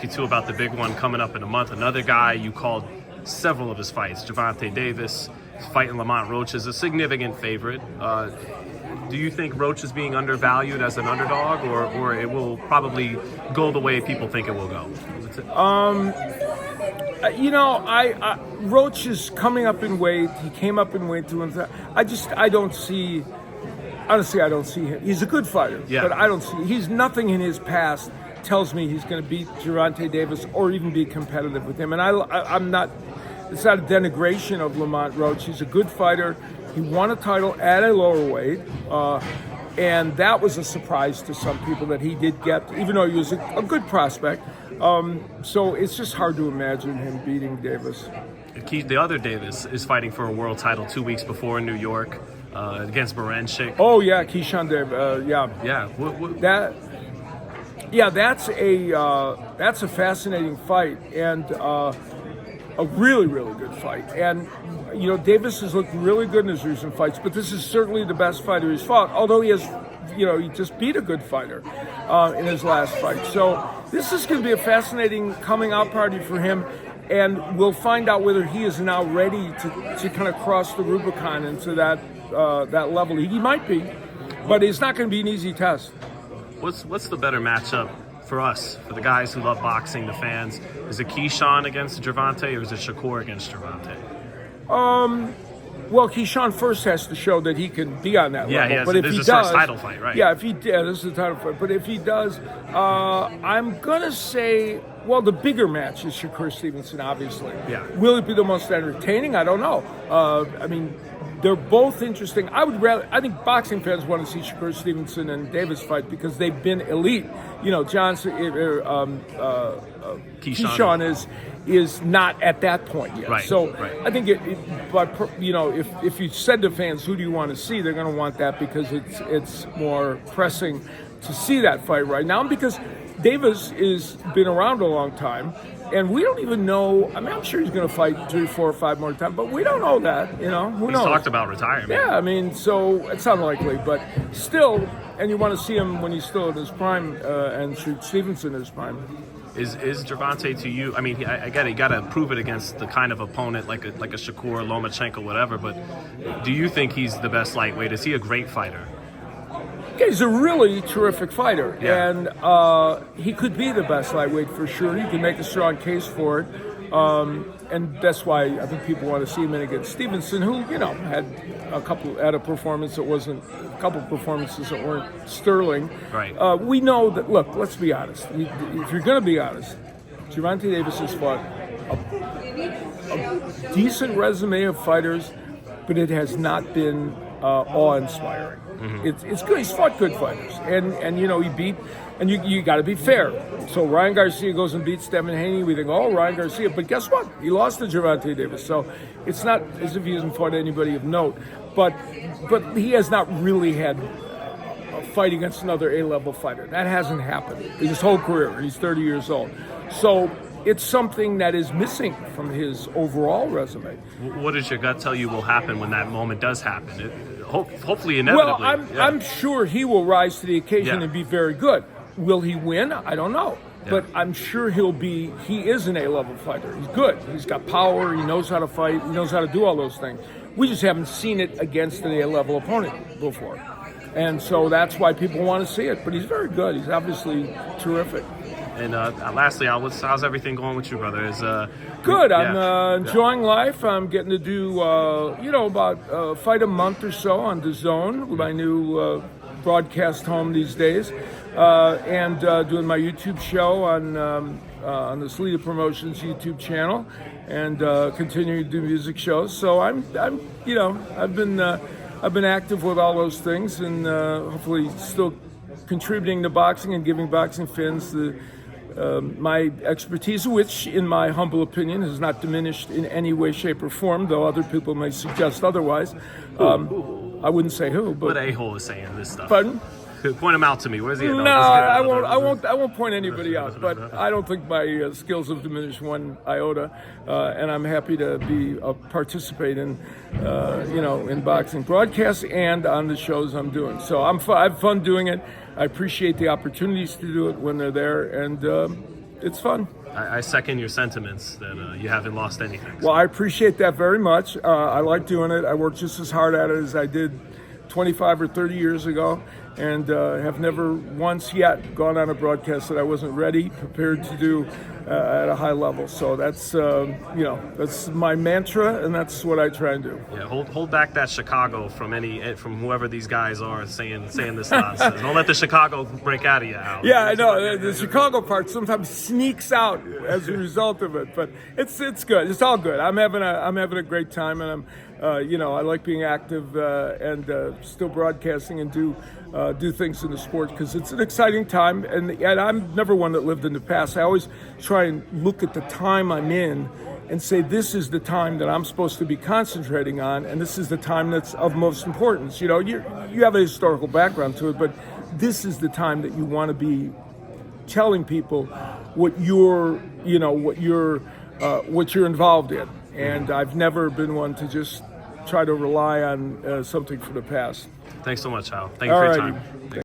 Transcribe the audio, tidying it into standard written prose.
You too about the big one coming up in a month. Another guy you called several of his fights, Gervonta Davis, fighting Lamont Roach, is a significant favorite. Do you think Roach is being undervalued as an underdog, or it will probably go the way people think it will go? Roach is coming up in weight. He came up in weight I don't see. Honestly, I don't see him. He's a good fighter, but I don't see. He's nothing in his past tells me he's going to beat Gervonta Davis or even be competitive with him. And I'm not. It's not a denigration of Lamont Roach. He's a good fighter. He won a title at a lower weight, and that was a surprise to some people that he did get, even though he was a good prospect. So it's just hard to imagine him beating Davis. The other Davis is fighting for a world title 2 weeks before in New York against Bernstein. Oh yeah, Keyshawn Davis. That's a fascinating fight and a really, really good fight. And Davis has looked really good in his recent fights, but this is certainly the best fighter he's fought. Although he has, he just beat a good fighter in his last fight. So this is going to be a fascinating coming out party for him. And we'll find out whether he is now ready to kind of cross the Rubicon into that level. He might be, but it's not going to be an easy test. What's the better matchup for us, for the guys who love boxing, the fans? Is it Keyshawn against Gervonta, or is it Shakur against Gervonta? Well, Keyshawn first has to show that he can be on that level. But if he does, his first title fight, right? Yeah, this is the title fight. But if he does, I'm gonna say, well, the bigger match is Shakur Stevenson, obviously. Yeah. Will it be the most entertaining? I don't know. They're both interesting. I think boxing fans want to see Shakur Stevenson and Davis fight because they've been elite. Keyshawn is not at that point yet. Right, so right. I think if you said to fans, who do you want to see? They're going to want that because it's more pressing to see that fight right now, because Davis has been around a long time. And we don't even know. I'm sure he's going to fight 3, 4, or 5 more times, but we don't know that. Who knows? He's talked about retirement. Yeah, so it's unlikely, but still, and you want to see him when he's still at his prime, and shoot Stevenson at his prime. Is Gervonta to you? I get it. You got to prove it against the kind of opponent like a Shakur, Lomachenko, whatever. But do you think he's the best lightweight? Is he a great fighter? He's a really terrific fighter, yeah. And he could be the best lightweight for sure. You can make a strong case for it, and that's why I think people want to see him in against Stevenson, who had a couple performances that weren't sterling. Right. We know that. Look, let's be honest. If you're going to be honest, Gervonta Davis has fought a decent resume of fighters, but it has not been awe-inspiring. Mm-hmm. It's good. He's fought good fighters, and he beat. And you got to be fair. So Ryan Garcia goes and beats Devin Haney. We think, Ryan Garcia, but guess what? He lost to Gervonta Davis. So it's not as if he hasn't fought anybody of note, but he has not really had a fight against another A-level fighter. That hasn't happened in his whole career. He's 30 years old. So it's something that is missing from his overall resume. What does your gut tell you will happen when that moment does happen? Hopefully, inevitably. Well, I'm sure he will rise to the occasion and be very good. Will he win? I don't know. Yeah. But I'm sure he is an A-level fighter. He's good. He's got power. He knows how to fight. He knows how to do all those things. We just haven't seen it against an A-level opponent before. And so that's why people want to see it. But he's very good. He's obviously terrific. And lastly, how's everything going with you, brother? Good. I'm enjoying life. I'm getting to do, about a fight a month or so on DAZN with my new broadcast home these days, and doing my YouTube show on the Salida Promotions YouTube channel, and continuing to do music shows. So I've been active with all those things, and hopefully still contributing to boxing and giving boxing fans my expertise, which, in my humble opinion, has not diminished in any way, shape, or form, though other people may suggest otherwise. I wouldn't say who, but what a-hole is saying this stuff. Pardon? Point him out to me. Where's he? No, I won't point anybody out. But I don't think my skills have diminished one iota, and I'm happy to participate in, in boxing broadcasts and on the shows I'm doing. So I have fun doing it. I appreciate the opportunities to do it when they're there, and it's fun. I second your sentiments that you haven't lost anything. Well, I appreciate that very much. I like doing it. I work just as hard at it as I did 25 or 30 years ago, and have never once yet gone on a broadcast that I wasn't ready, prepared to do at a high level. So that's that's my mantra, and that's what I try and do. Yeah, hold back that Chicago from whoever these guys are saying this nonsense. Don't let the Chicago break out of you, Al. Yeah, I know the Chicago part sometimes sneaks out as a result of it, but it's good. It's all good. I'm having a great time, and I like being active and still broadcasting and do things in the sport because it's an exciting time. And I'm never one that lived in the past. I always try and look at the time I'm in and say, this is the time that I'm supposed to be concentrating on, and this is the time that's of most importance. You have a historical background to it, but this is the time that you want to be telling people what you're involved in. And I've never been one to just try to rely on something from the past. Thanks so much, Hal. Thank you for your time.